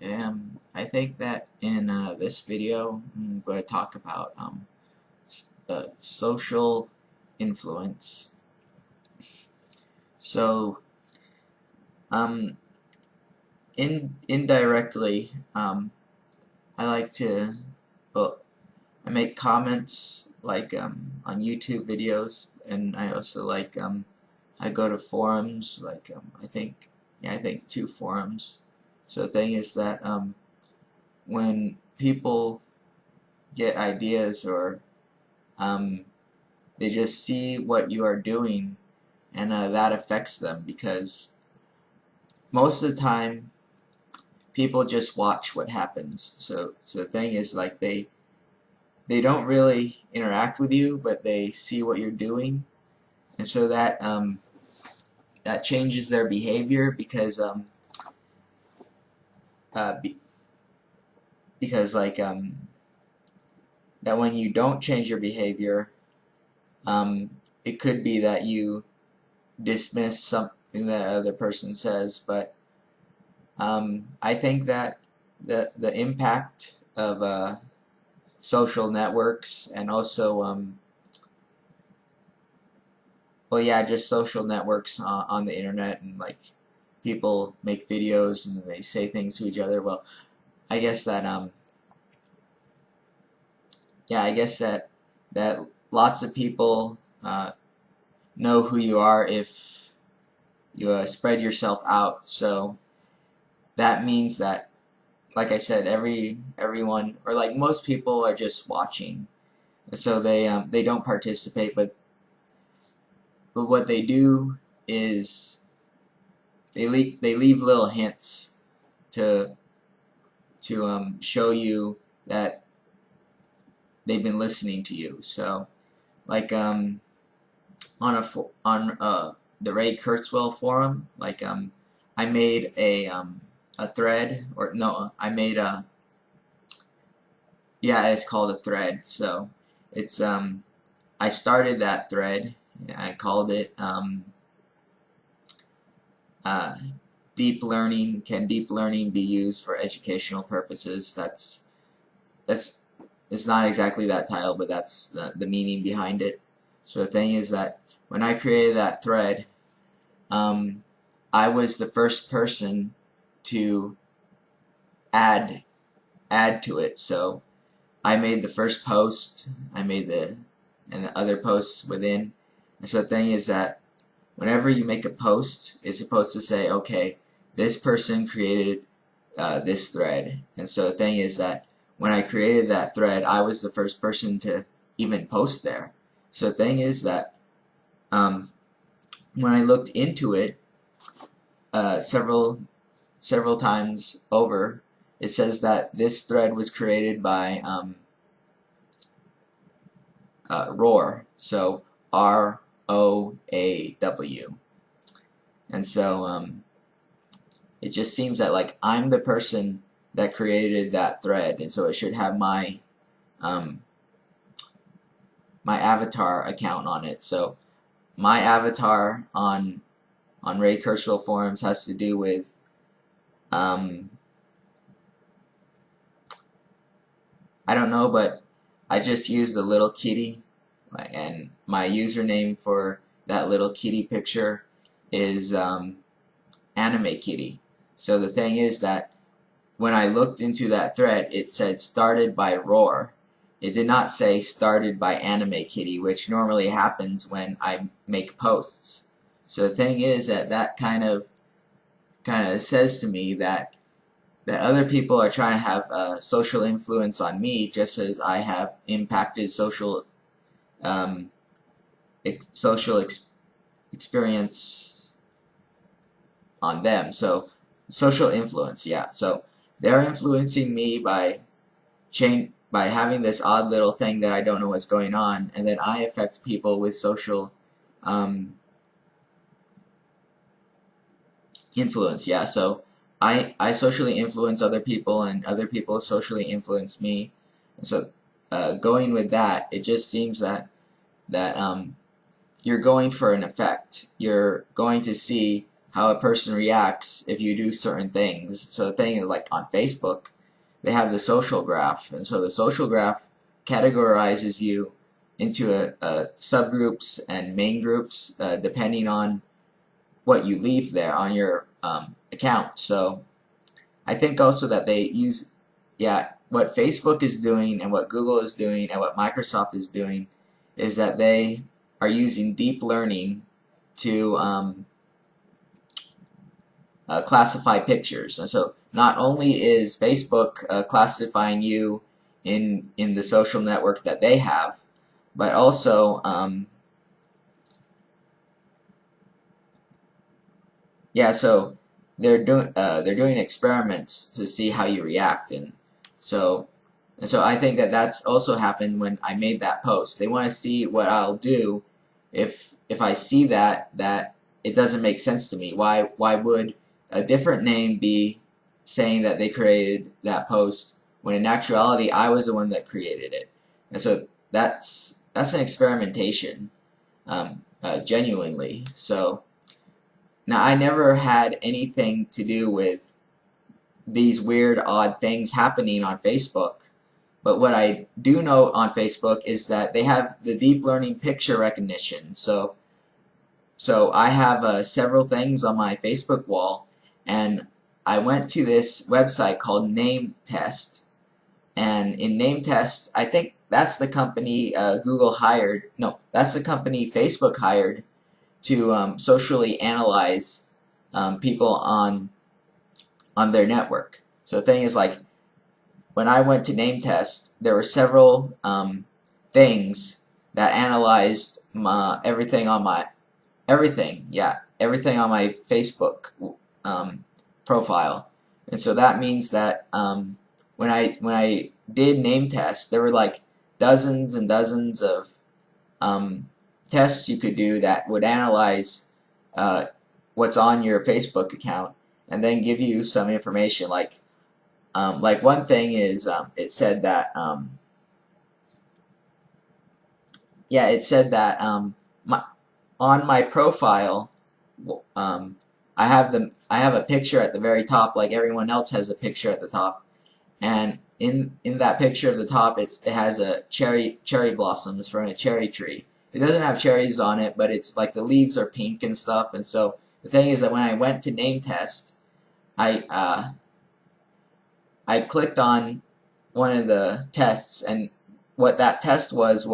I think that in this video, I'm going to talk about social influence. So, um, indirectly, I like to, well, I make comments like on YouTube videos, and I also like I go to forums like I think two forums. So the thing is that when people get ideas or um, they just see what you are doing and that affects them because most of the time people just watch what happens. So the thing is like they don't really interact with you, but they see what you're doing, and so that changes their behavior because be, because like that when you don't change your behavior, um, it could be that you dismiss something that other person says, but I think that the impact of social networks and also well, yeah, just social networks on the internet, and like people make videos and they say things to each other. Well, I guess that yeah, I guess that lots of people know who you are if you spread yourself out. So that means that, like I said, everyone or like most people are just watching, so they don't participate, but what they do is they leave little hints to show you that they've been listening to you. So like on the Ray Kurzweil forum, like I made a thread, or no, I made a, yeah, it's called a thread. So it's I started that thread. I called it uh, deep learning. Can deep learning be used for educational purposes? That's it's not exactly that title, but that's the meaning behind it. So the thing is that when I created that thread, um, I was the first person to add add to it. So I made the first post, I made the other posts within. And so the thing is that whenever you make a post, it's supposed to say, okay, this person created this thread. And so the thing is that when I created that thread, I was the first person to even post there. So the thing is that um, when I looked into it several times over, it says that this thread was created by Roar, so ROAW, and so it just seems that like I'm the person that created that thread, and so it should have um, my avatar account on it. So my avatar on Ray Kurzweil forums has to do with um, I don't know, but I just used a little kitty, and my username for that little kitty picture is Anime Kitty. So the thing is that when I looked into that thread, it said started by Roar. It did not say started by Anime Kitty, which normally happens when I make posts. So the thing is that that kind of says to me that other people are trying to have a social influence on me, just as I have impacted um, social experience on them. So social influence, yeah. So they're influencing me by having this odd little thing that I don't know what's going on, and then I affect people with social um, influence, yeah. So I socially influence other people, and other people socially influence me. So going with that, it just seems that you're going for an effect. You're going to see how a person reacts if you do certain things. So the thing is, like on Facebook, they have the social graph, and so the social graph categorizes you into a subgroups and main groups depending on what you leave there on your account. So I think also that they use, yeah, what Facebook is doing and what Google is doing and what Microsoft is doing is that they are using deep learning to classify pictures. And so not only is Facebook classifying you in the social network that they have, but also yeah, so they're doing experiments to see how you react, so and so I think that that's also happened when I made that post. They want to see what I'll do if I see that it doesn't make sense to me. Why would a different name be saying that they created that post when in actuality I was the one that created it? And so that's an experimentation, genuinely. So now I never had anything to do with these weird odd things happening on Facebook, but what I do know on Facebook is that they have the deep learning picture recognition. So I have several things on my Facebook wall, and I went to this website called NameTest, and in NameTest, I think that's the company Google hired. No, that's the company Facebook hired to socially analyze people on their network. So the thing is, like, when I went to NameTest, there were several things that analyzed everything on my Facebook profile, and so that means that when I did NameTest, there were like dozens and dozens of tests you could do that would analyze what's on your Facebook account and then give you some information. Like one thing is it said that on my profile I have a picture at the very top, like everyone else has a picture at the top, and in that picture at the top it has a cherry blossoms from a cherry tree. It doesn't have cherries on it, but it's like the leaves are pink and stuff. And so the thing is that when I went to NameTest, I clicked on one of the tests, and what that test was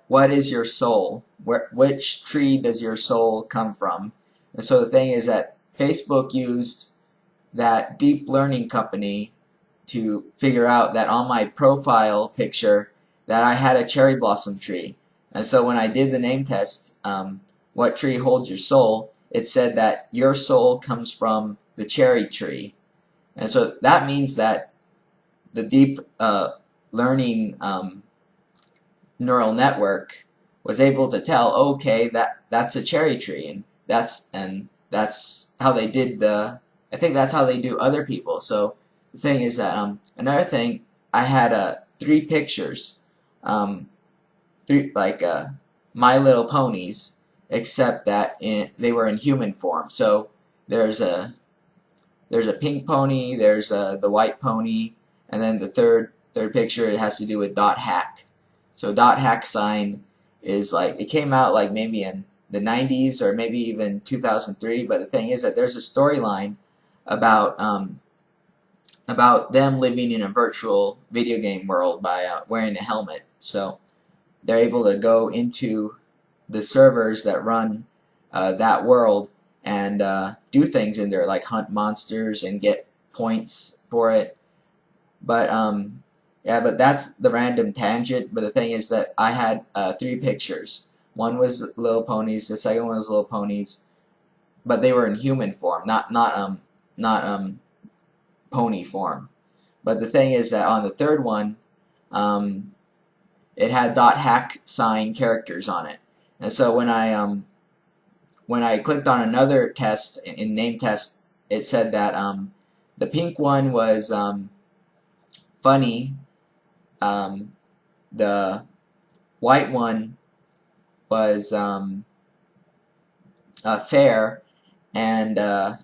what is your soul? Which tree does your soul come from? And so the thing is that Facebook used that deep learning company to figure out that on my profile picture that I had a cherry blossom tree. And so when I did the name test, what tree holds your soul, it said that your soul comes from the cherry tree. And so that means that the deep learning neural network was able to tell, okay, that's a cherry tree, and that's how they did I think that's how they do other people. So the thing is that another thing, I had 3 pictures, 3 like My Little Ponies, except that they were in human form. So there's a pink pony, there's the white pony, and then the third picture, it has to do with Dot Hack. So Dot Hack sign is like, it came out like maybe in the 90s or maybe even 2003, but the thing is that there's a storyline about them living in a virtual video game world by wearing a helmet. So they're able to go into the servers that run that world and do things in there, like hunt monsters and get points for it. But yeah, but that's the random tangent. But the thing is that I had 3 pictures. One was Little Ponies, the second one was Little Ponies, but they were in human form, not pony form. But the thing is that on the third one, it had Dot Hack sign characters on it. And so when I clicked on another test in NameTest, it said that the pink one was funny, the white one was fair, and the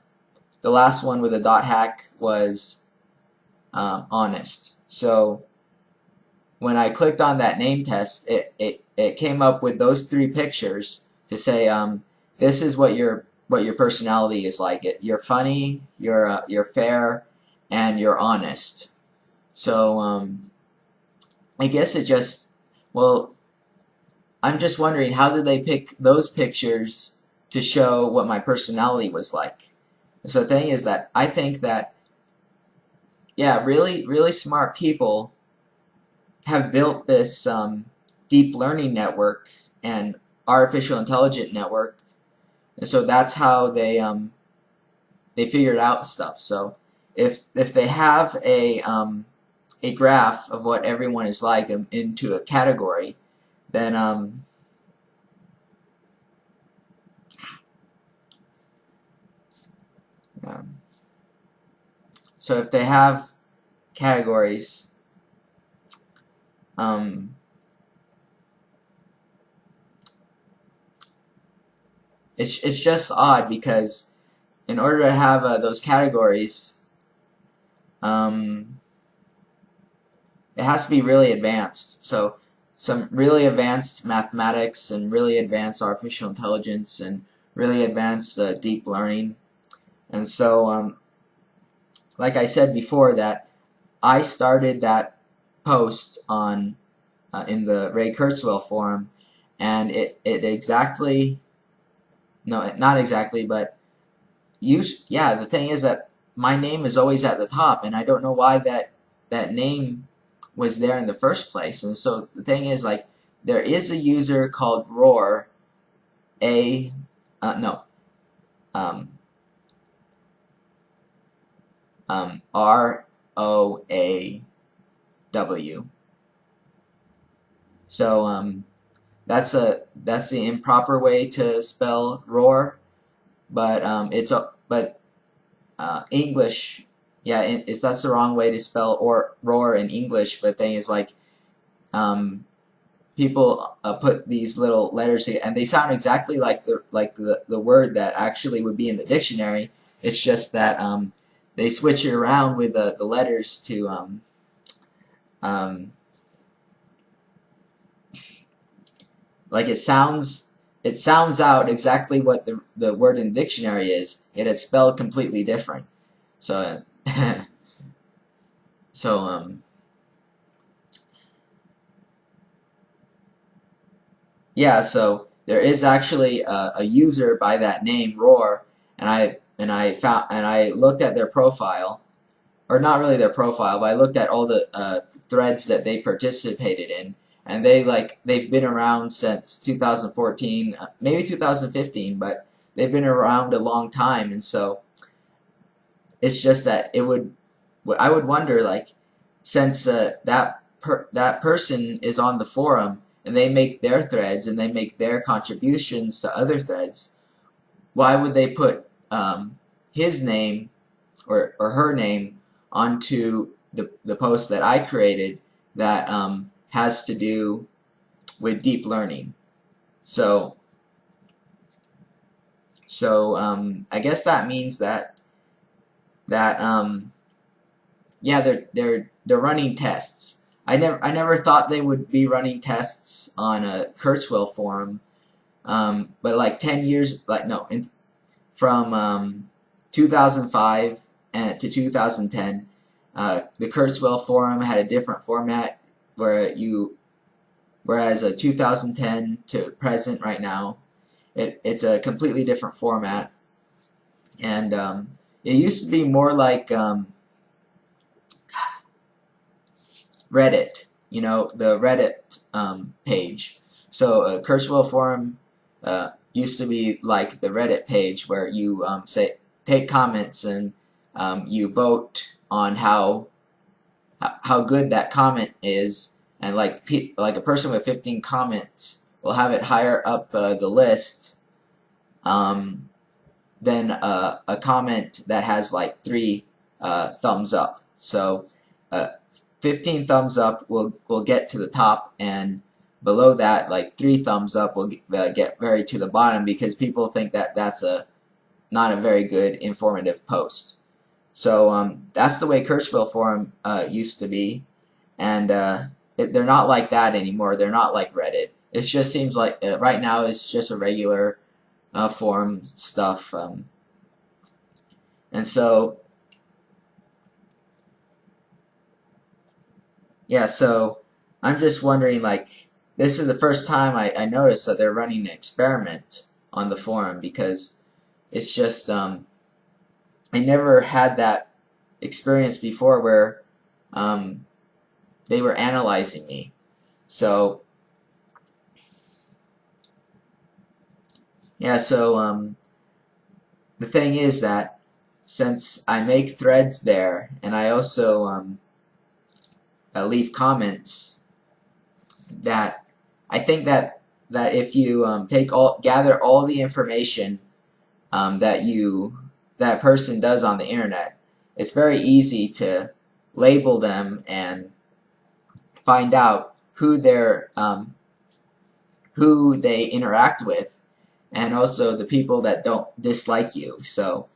last one with a dot hack was honest. So when I clicked on that name test, it came up with those three pictures to say this is what your personality is like. You're funny, you're fair, and you're honest. So I guess it just, well, I'm just wondering, how did they pick those pictures to show what my personality was like? So the thing is that I think that, yeah, really smart people have built this deep learning network and artificial intelligence network, and so that's how they figured out stuff. So if they have a graph of what everyone is like into a category, then so if they have categories, it's just odd, because in order to have those categories, it has to be really advanced. So some really advanced mathematics and really advanced artificial intelligence and really advanced deep learning. And so like I said before, that I started that post on in the Ray Kurzweil forum, and it exactly, no, not exactly, but yeah, the thing is that my name is always at the top, and I don't know why that name was there in the first place. And so the thing is, like, there is a user called Roar, ROAW. So that's the improper way to spell roar, but English, yeah, that's the wrong way to spell roar in English. But the thing is, like, people put these little letters here, and they sound exactly like the word that actually would be in the dictionary. It's just that they switch it around with the letters to like it sounds out exactly what the word in the dictionary is, yet it's spelled completely different. So so yeah, so there is actually a user by that name, Roar, and I looked at their profile, or not really their profile, but I looked at all the threads that they participated in, and they've been around since 2014, maybe 2015, but they've been around a long time. And so it's just that I would wonder, like, since that person is on the forum and they make their threads and they make their contributions to other threads, why would they put his name or her name onto the post that I created that has to do with deep learning? So I guess that means that yeah, they're running tests. I never thought they would be running tests on a Kurzweil forum, but like 10 years, like, no, from 2005 to 2010, the Kurzweil forum had a different format, whereas 2010 to present right now, it's a completely different format. And it used to be more like Reddit, the Reddit page. So Kurzweil forum used to be like the Reddit page, where you take comments and you vote on how good that comment is, and like a person with 15 comments will have it higher up the list than a comment that has like 3 thumbs up. So 15 thumbs up will get to the top, and below that, like 3 thumbs up will get very to the bottom because people think that that's not a very good informative post. So that's the way Kirchville Forum used to be, and they're not like that anymore. They're not like Reddit. It just seems like right now it's just a regular forum stuff, and so yeah. So I'm just wondering, like, this is the first time I noticed that they're running an experiment on the forum, because it's just I never had that experience before where they were analyzing me. So yeah, so the thing is that since I make threads there, and I also leave comments, that I think that if you gather all the information that person does on the internet, it's very easy to label them and find out who they interact with, and also the people that don't dislike you. So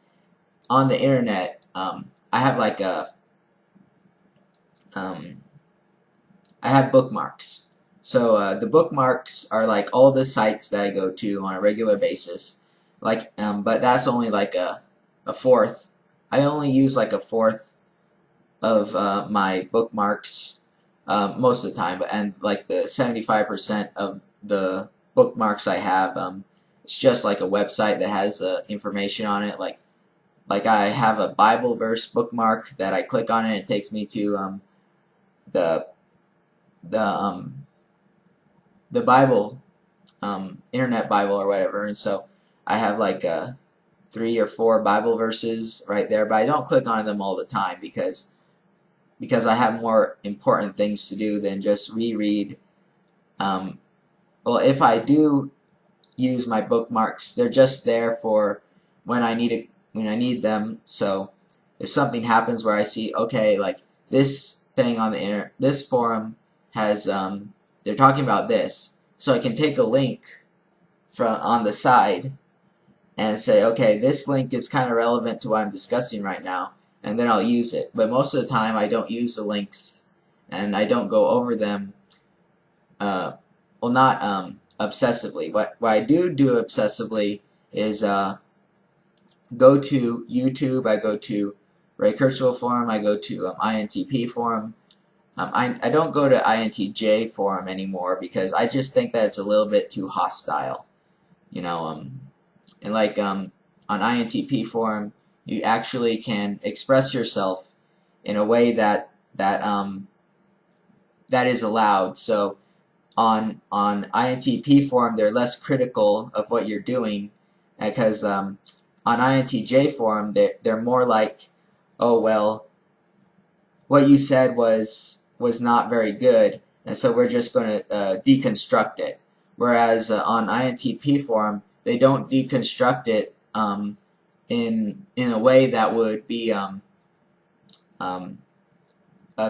on the internet, I have like I have bookmarks. So the bookmarks are like all the sites that I go to on a regular basis. Like, but that's only like a fourth. I only use like a fourth of my bookmarks most of the time, and like the 75% of the bookmarks I have, it's just like a website that has information on it. Like I have a Bible verse bookmark that I click on, and it takes me to the the Bible, Internet Bible or whatever, and so I have like 3 or 4 Bible verses right there, but I don't click on them all the time because I have more important things to do than just reread. Well, if I do use my bookmarks, they're just there for when I need them. So if something happens where I see, okay, like this thing on the internet, this forum has they're talking about this, so I can take a link from on the side and say, okay, this link is kind of relevant to what I'm discussing right now, and then I'll use it. But most of the time I don't use the links, and I don't go over them, well, not obsessively. What I do obsessively is go to YouTube, I go to Ray Kurzweil Forum, I go to INTP Forum. I don't go to INTJ Forum anymore because I just think that it's a little bit too hostile, you know. And like on INTP Forum, you actually can express yourself in a way that is allowed. So on INTP Forum, they're less critical of what you're doing, because on INTJ Forum, they're more like, oh well, what you said was not very good, and so we're just going to deconstruct it. Whereas on INTP Forum, they don't deconstruct it in a way that would be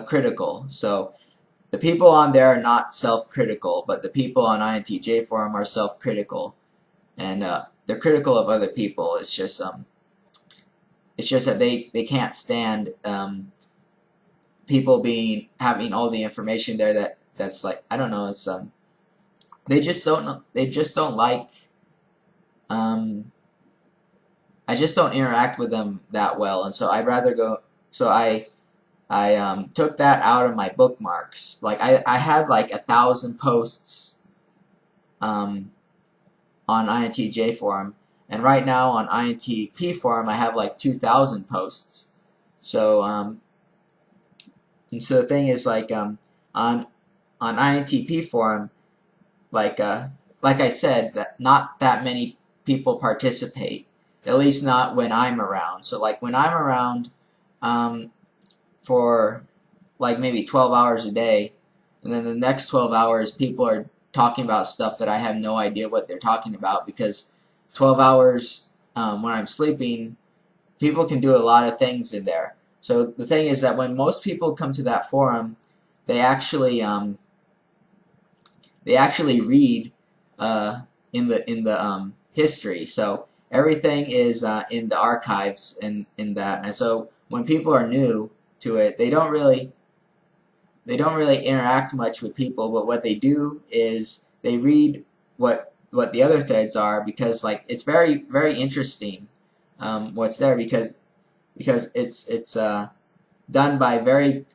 critical. So the people on there are not self-critical, but the people on INTJ Forum are self-critical, and they're critical of other people. It's just that they can't stand people having all the information there that's like, I don't know, it's they just don't like, I just don't interact with them that well, and so I'd rather go. So I took that out of my bookmarks. Like I had like 1,000 posts on INTJ Forum, and right now on INTP Forum I have like 2,000 posts. So and so the thing is, like on INTP Forum, like I said, that not that many people participate, at least not when I'm around. So like when I'm around for like maybe 12 hours a day, and then the next 12 hours people are talking about stuff that I have no idea what they're talking about, because 12 hours when I'm sleeping, people can do a lot of things in there. So the thing is that when most people come to that forum, they actually they actually read in the history. So everything is in the archives in that. And so when people are new to it, they don't really interact much with people, but what they do is they read what the other threads are, because like it's very interesting what's there, because it's done by very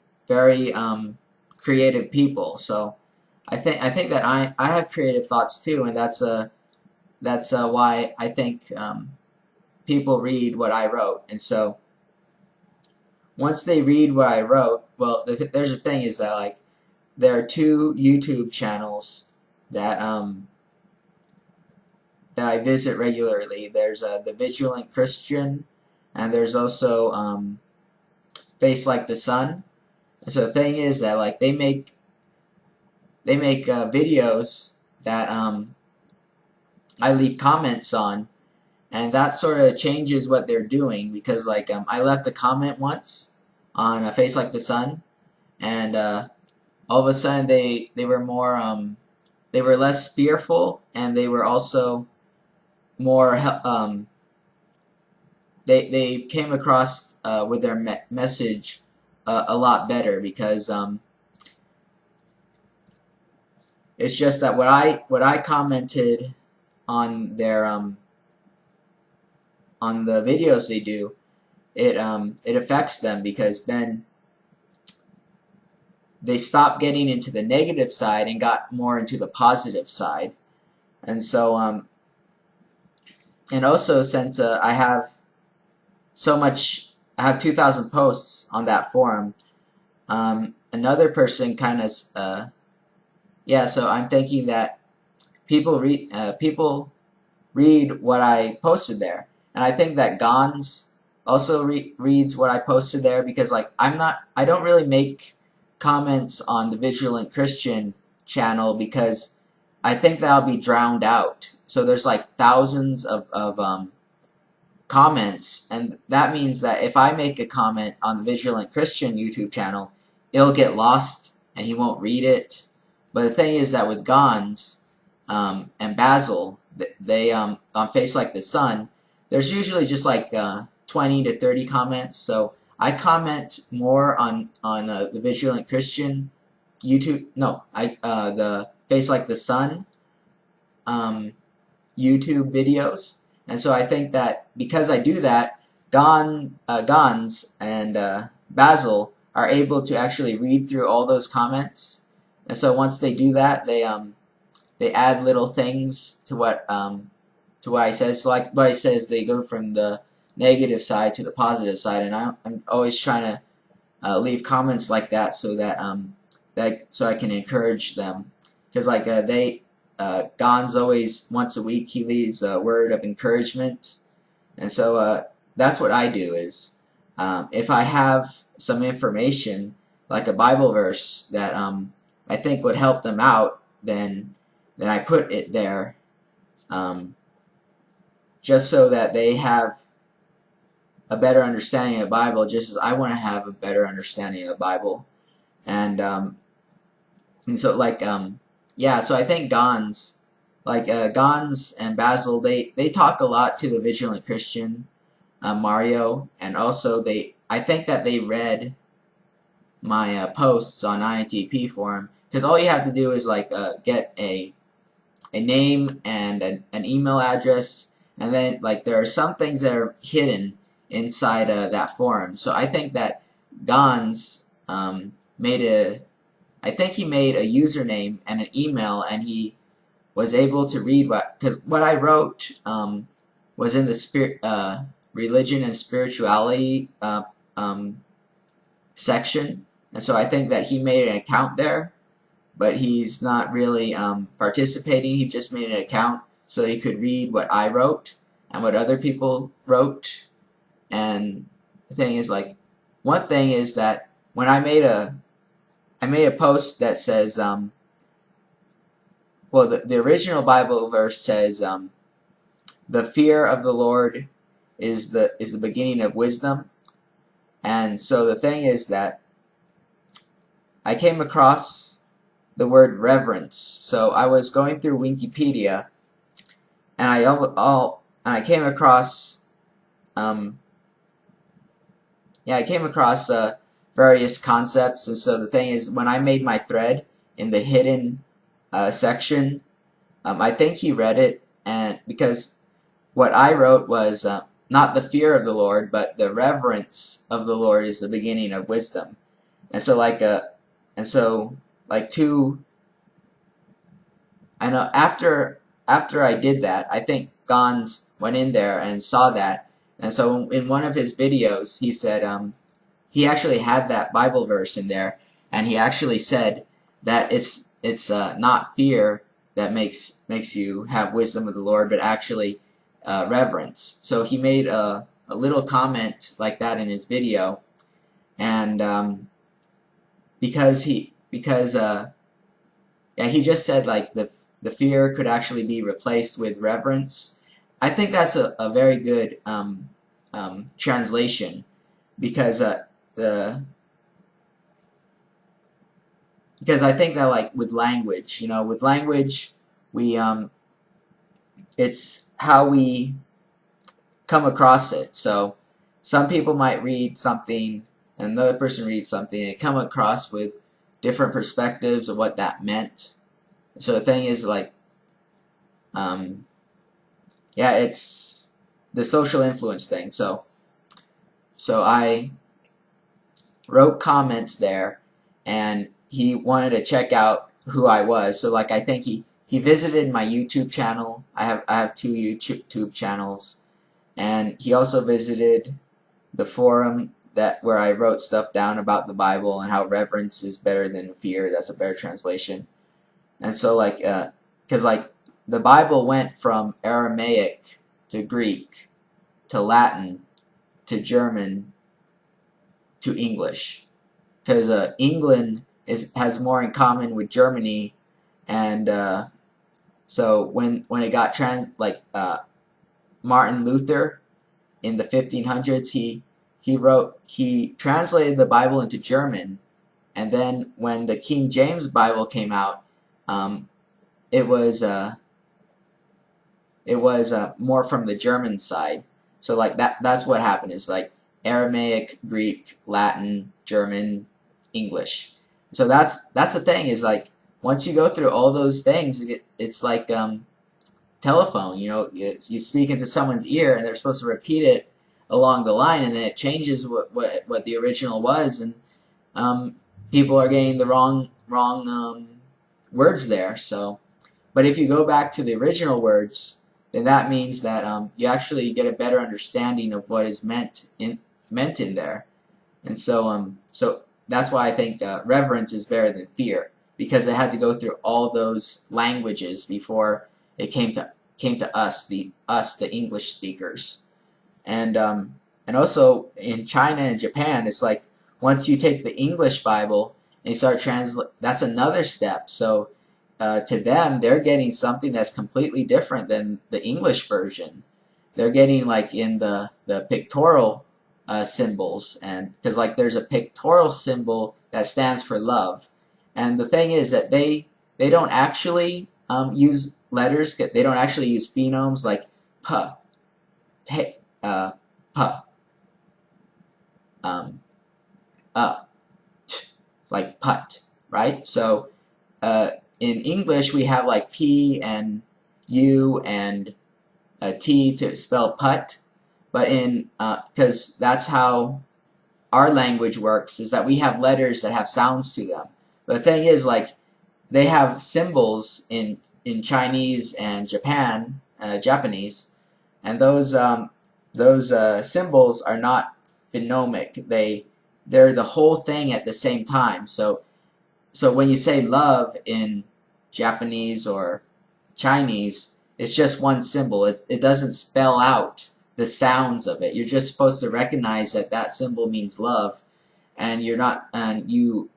creative people. So I think that I have creative thoughts too, and that's why I think people read what I wrote. And so once they read what I wrote, well, there's a thing is that like there are two YouTube channels that that I visit regularly. There's the Vigilant Christian, and there's also Face Like the Sun. And so the thing is that like they make videos that I leave comments on, and that sort of changes what they're doing, because like I left a comment once on Face Like the Sun, and all of a sudden they were more they were less fearful, and they were also more they came across with their message a lot better, because it's just that what I commented on their on the videos they do, it affects them, because then they stopped getting into the negative side and got more into the positive side. And so and also, since I have so much, I have 2,000 posts on that forum, another person kind of yeah, so I'm thinking that people read what I posted there, and I think that Gons also reads what I posted there, because like I don't really make comments on the Vigilant Christian channel, because I think that'll be drowned out. So there's like thousands of comments, and that means that if I make a comment on the Vigilant Christian YouTube channel, it'll get lost and he won't read it. But the thing is that with Gons and Basil, they on Face Like the Sun, there's usually just like 20 to 30 comments. So I comment more on the Vigilant Christian YouTube. No, the Face Like the Sun YouTube videos. And so I think that because I do that, Gons and Basil are able to actually read through all those comments. And so once they do that, they add little things to what I said. So like what I says, they go from the negative side to the positive side, and I'm always trying to leave comments like that, so that so I can encourage them, because like Gons always once a week he leaves a word of encouragement, and so that's what I do is if I have some information like a Bible verse that I think would help them out, then I put it there, just so that they have a better understanding of the Bible, just as I want to have a better understanding of the Bible. And so like yeah, so I think Gons and Basil, they talk a lot to the Vigilant Christian, Mario, and also I think that they read my posts on INTP forum, because all you have to do is like get a name and an email address, and then like there are some things that are hidden inside that forum. So I think that Gons I think he made a username and an email, and he was able to read because what I wrote was in the religion and spirituality section, and so I think that he made an account there, but he's not really participating. He just made an account so he could read what I wrote and what other people wrote. And the thing is, like, one thing is that when I made a post that says well, the original Bible verse says the fear of the Lord is the beginning of wisdom. And so the thing is that I came across the word reverence. So I was going through Wikipedia, and I came across um, various concepts. And so the thing is, when I made my thread in the hidden section, I think he read it, and because what I wrote was not the fear of the Lord, but the reverence of the Lord is the beginning of wisdom. And so two. I know after I did that, I think Gons went in there and saw that, and so in one of his videos, he said he actually had that Bible verse in there, and he actually said that it's not fear that makes you have wisdom of the Lord, but actually reverence. So he made a little comment like that in his video, and because yeah, he just said like the fear could actually be replaced with reverence. I think that's a very good translation, because the because I think that, like, with language, with language, we it's how we come across it. So some people might read something, and another person reads something, and come across with different perspectives of what that meant. So the thing is, like, yeah, it's the social influence thing. So I wrote comments there, and he wanted to check out who I was. So, like, I think he visited my YouTube channel. I have two YouTube channels, and he also visited the forum where I wrote stuff down about the Bible and how reverence is better than fear. That's a better translation. And so, like, because like the Bible went from Aramaic to Greek to Latin to German to English, because England has more in common with Germany, and so when it got Martin Luther in the 1500s, he translated the Bible into German, and then when the King James Bible came out, it was more from the German side. So, like, that's what happened, is like Aramaic, Greek, Latin, German, English. So that's the thing, is like once you go through all those things, it's like telephone. You speak into someone's ear, and they're supposed to repeat it along the line, and then it changes what the original was, and people are getting the wrong words there. So, but if you go back to the original words, then that means that you actually get a better understanding of what is meant in there. And so that's why I think reverence is better than fear, because it had to go through all those languages before it came to us, the English speakers. And also in China and Japan, it's like once you take the English Bible and you start that's another step. So to them, they're getting something that's completely different than the English version. They're getting, like, in the pictorial symbols, and because, like, there's a pictorial symbol that stands for love, and the thing is that they don't actually use letters. They don't actually use phonemes like p, p, p, t, like put, right? So in English, we have like P and U and T to spell put, but because that's how our language works, is that we have letters that have sounds to them. But the thing is, like, they have symbols in Chinese and Japanese, and those symbols are not phonomic. They're the whole thing at the same time. So when you say love in Japanese or Chinese, it's just one symbol. It doesn't spell out the sounds of it. You're just supposed to recognize that symbol means love, and you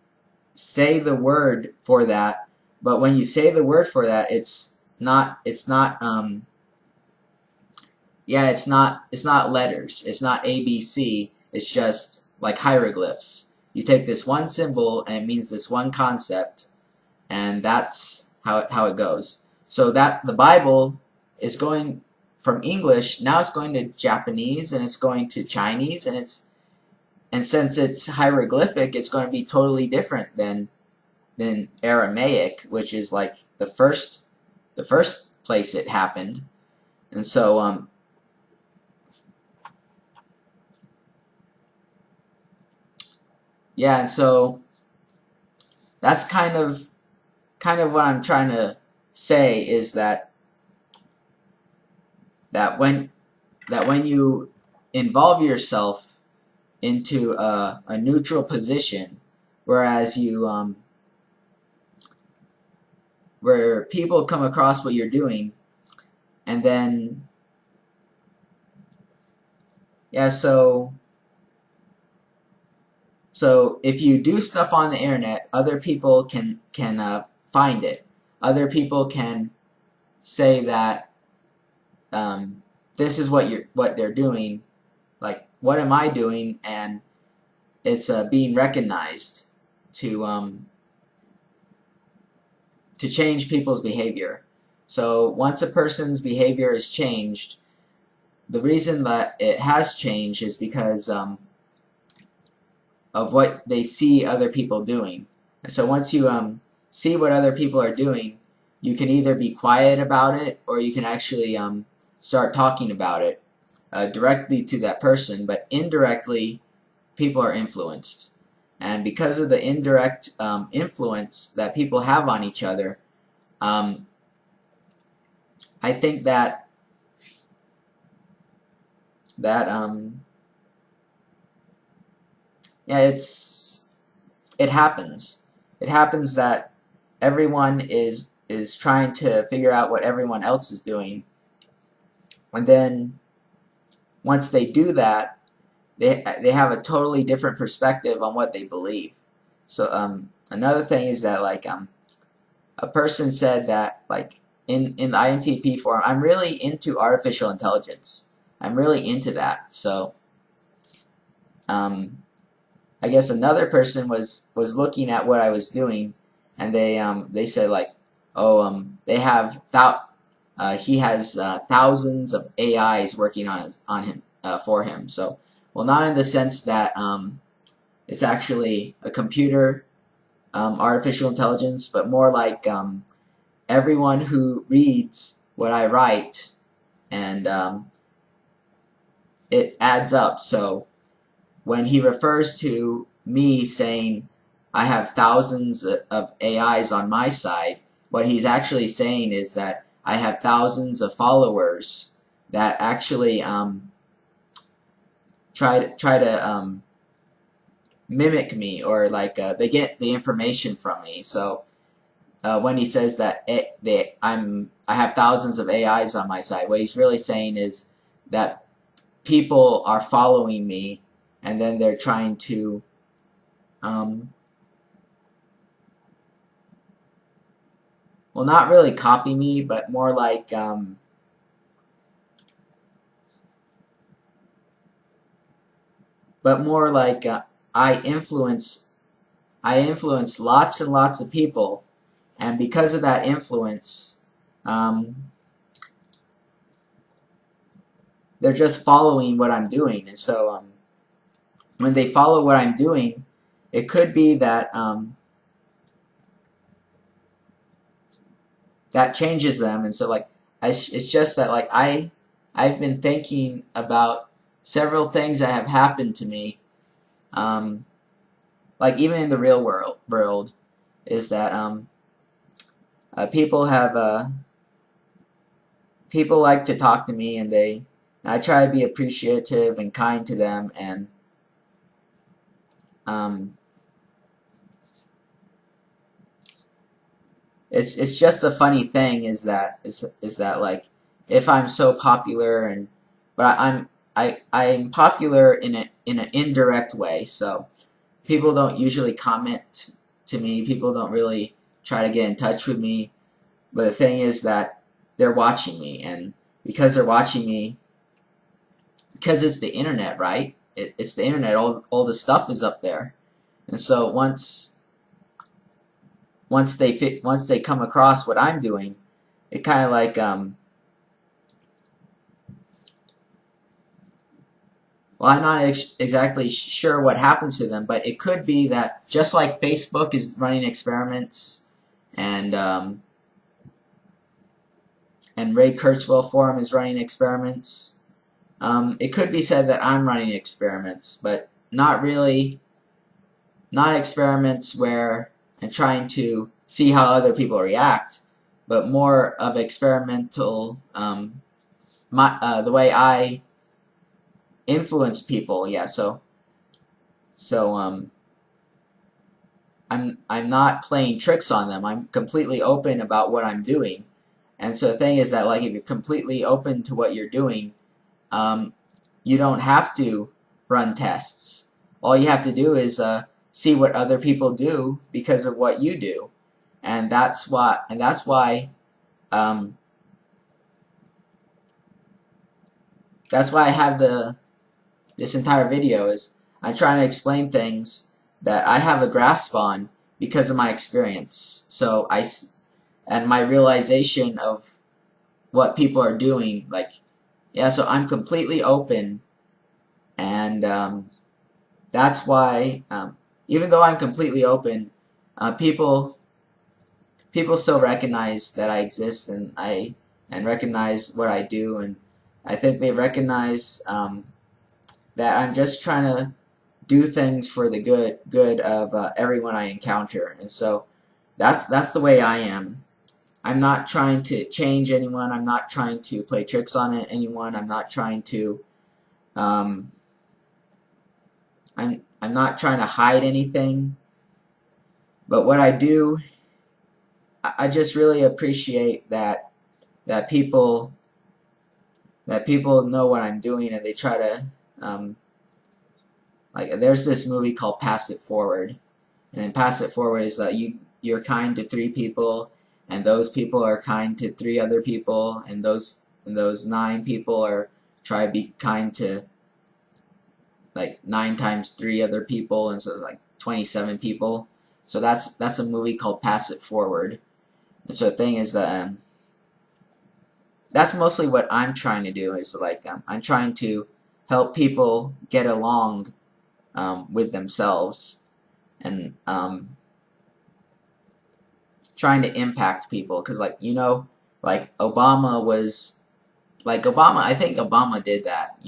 say the word for that. But when you say the word for that, it's not letters. It's not ABC. It's just like hieroglyphs. You take this one symbol and it means this one concept, and that's how it goes. So that the Bible is going from English, now it's going to Japanese, and it's going to Chinese, and since it's hieroglyphic, it's going to be totally different than Aramaic, which is like the first place it happened. And so yeah, and so that's kind of what I'm trying to say, is that when you involve yourself into a neutral position, whereas where people come across what you're doing, and then yeah, so if you do stuff on the internet, other people can find it. Other people can say that this is what they're doing. Like, what am I doing? And it's being recognized to change people's behavior. So once a person's behavior is changed, the reason that it has changed is because of what they see other people doing. And so once you see what other people are doing, you can either be quiet about it, or you can actually start talking about it directly to that person, but indirectly people are influenced. And because of the indirect influence that people have on each other, I think that yeah, it happens. It happens that everyone is trying to figure out what everyone else is doing, and then once they do that, they have a totally different perspective on what they believe. So another thing is that, like, a person said that, like, in the INTP forum, I'm really into artificial intelligence. I'm really into that. So I guess another person was looking at what I was doing, and they said, like, oh, they have he has thousands of AIs working on him for him. So, well, not in the sense that it's actually a computer artificial intelligence, but more like everyone who reads what I write, and it adds up. So when he refers to me saying I have thousands of AIs on my side, what he's actually saying is that I have thousands of followers that actually try to mimic me, or like they get the information from me. So when he says that I have thousands of AIs on my side, what he's really saying is that people are following me, and then they're trying to well, not really copy me, but more like I influence lots and lots of people, and because of that influence, they're just following what I'm doing. And so when they follow what I'm doing, it could be that that changes them. And so, like, it's just that, like, I've been thinking about several things that have happened to me, like even in the real world, is that people like to talk to me, and I try to be appreciative and kind to them, and it's just a funny thing, is that like, if I'm so popular, but I'm popular in an indirect way. So people don't usually comment to me. People don't really try to get in touch with me. But the thing is that they're watching me, and because they're watching me, because it's the internet, right? It's the internet. All the stuff is up there, and so once once they come across what I'm doing, it kind of like well, I'm not exactly sure what happens to them, but it could be that just like Facebook is running experiments, and Ray Kurzweil Forum is running experiments. It could be said that I'm running experiments, but not really. Not experiments where I'm trying to see how other people react, but more of experimental, the way I influence people. Yeah, so I'm not playing tricks on them. I'm completely open about what I'm doing. And so the thing is that, like, if you're completely open to what you're doing, you don't have to run tests. All you have to do is see what other people do because of what you do, and that's why I have this entire video is I'm trying to explain things that I have a grasp on because of my experience. So and my realization of what people are doing, like, yeah, so I'm completely open, and that's why, even though I'm completely open, people still recognize that I exist, and recognize what I do, and I think they recognize that I'm just trying to do things for the good of everyone I encounter, and so that's the way I am. I'm not trying to change anyone. I'm not trying to play tricks on anyone. I'm not trying to I'm not trying to hide anything. But what I do, I just really appreciate that people know what I'm doing, and they try to like, there's this movie called Pass It Forward, and in Pass It Forward is that you're kind to 3 people, and those people are kind to 3 other people, and those 9 people are try to be kind to like 9 times 3 other people, and so it's like 27 people. So that's a movie called Pass It Forward. And so the thing is that that's mostly what I'm trying to do, is like I'm trying to help people get along with themselves, and trying to impact people, because, like, like Obama was Obama. I think Obama did that.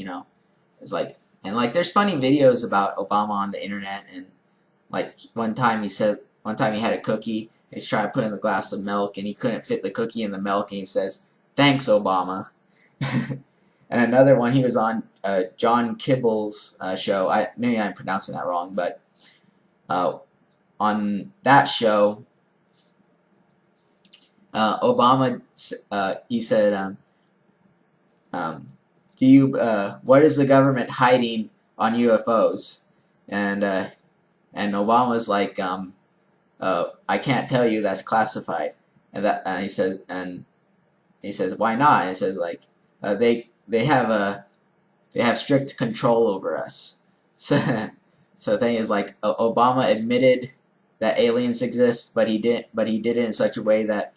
It's like, and like there's funny videos about Obama on the internet, and like one time he had a cookie. He's trying to put in a glass of milk, and he couldn't fit the cookie in the milk, and he says, "Thanks, Obama." And another one, he was on John Kibble's show. Maybe I'm pronouncing that wrong, but on that show, Obama, he said, what is the government hiding on UFOs? And Obama's like, I can't tell you, that's classified. And he says, why not? And he says, like, they have strict control over us. So the thing is, like, Obama admitted that aliens exist, but he did it in such a way that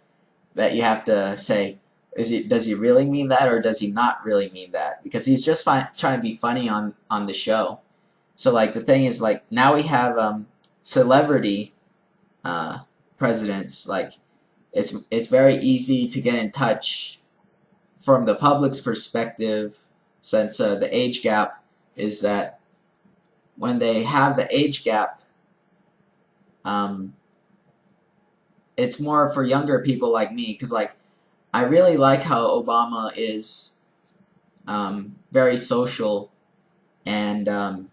you have to say, does he really mean that, or does he not really mean that? Because he's just trying to be funny on the show. So, like, the thing is, like, now we have celebrity presidents. Like, it's very easy to get in touch from the public's perspective, since the age gap is that when they have the age gap, it's more for younger people like me, because, like, I really like how Obama is very social, and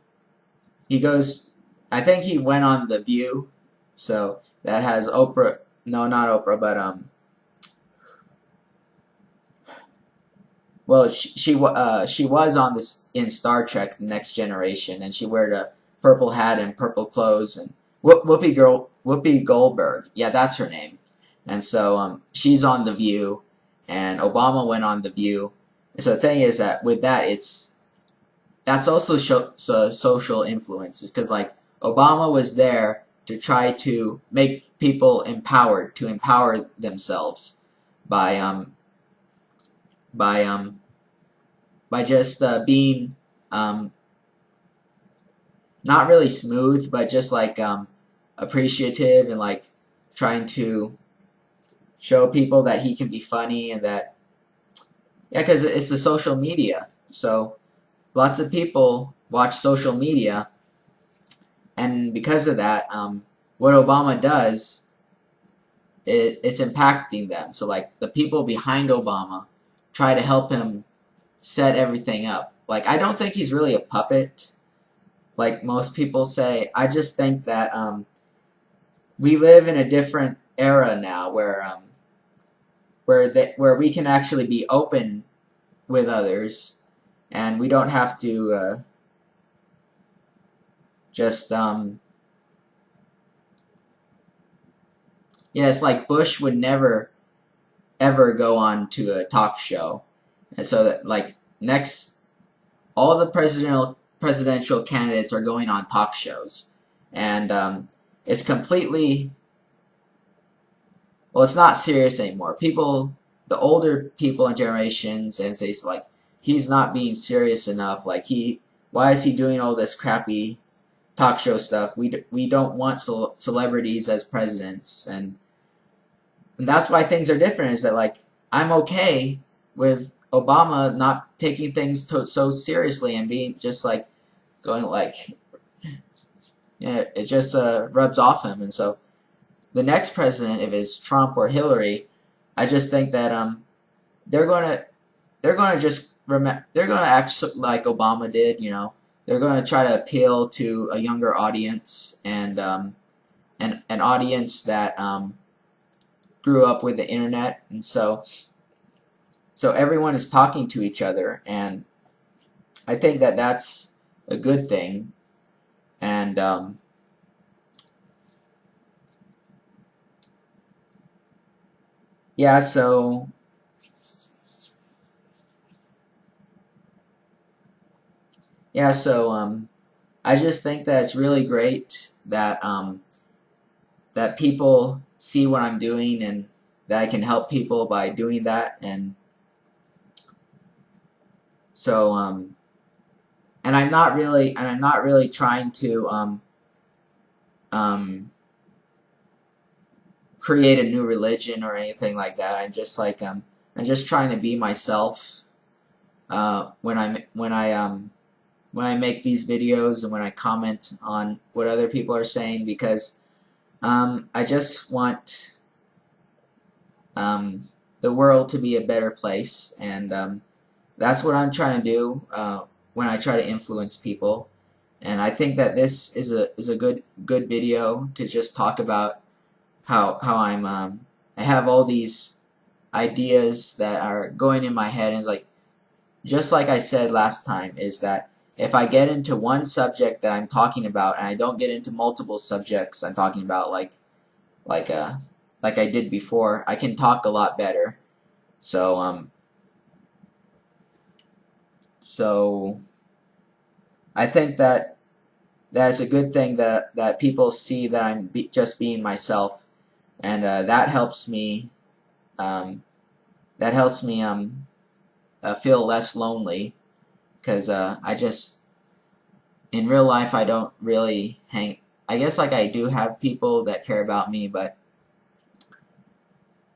he goes, I think he went on The View, so that has Oprah, no, not Oprah, but well, she was on this in Star Trek: The Next Generation, and she wore a purple hat and purple clothes, and Whoopi Goldberg, yeah, that's her name, and so she's on The View, and Obama went on The View, and so the thing is that with that, that's also social influences, because, like, Obama was there to try to make people empowered, to empower themselves by by um, by just being not really smooth, but just like appreciative, and like trying to show people that he can be funny, and that, yeah, because it's the social media. So lots of people watch social media, and because of that, what Obama does, it's impacting them. So like the people behind Obama try to help him set everything up. Like, I don't think he's really a puppet, like most people say. I just think that we live in a different era now, where we can actually be open with others, and we don't have to just yeah, it's like Bush would never ever go on to a talk show, and so that, like, next, all the presidential candidates are going on talk shows, and it's completely, well, it's not serious anymore. People, the older people and generations, and say, like, he's not being serious enough. Like, why is he doing all this crappy talk show stuff? We don't want celebrities as presidents, and that's why things are different. Is that, like, I'm okay with Obama not taking things so seriously and being just like going like, yeah, it just rubs off him. And so the next president, if it's Trump or Hillary, I just think that they're gonna they're gonna act like Obama did. You know, they're gonna try to appeal to a younger audience, and an audience that grew up with the internet, and so everyone is talking to each other, and I think that that's a good thing. And yeah, so I just think that it's really great that that people see what I'm doing, and that I can help people by doing that. And so and I'm not really trying to um, create a new religion or anything like that. I'm just like I'm just trying to be myself when I make these videos, and when I comment on what other people are saying, because I just want the world to be a better place, and that's what I'm trying to do when I try to influence people. And I think that this is a good video to just talk about how I have all these ideas that are going in my head, and it's like, just like I said last time, is that if I get into one subject that I'm talking about, and I don't get into multiple subjects I'm talking about, like I did before, I can talk a lot better. So so I think that that's a good thing, that people see that I'm just being myself, and that helps me that helps me feel less lonely, because I just, in real life, I don't really hang. I guess, like, I do have people that care about me, but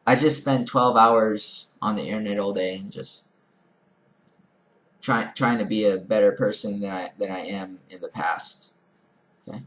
I just spend 12 hours on the internet all day, and just trying to be a better person than I am in the past. Okay.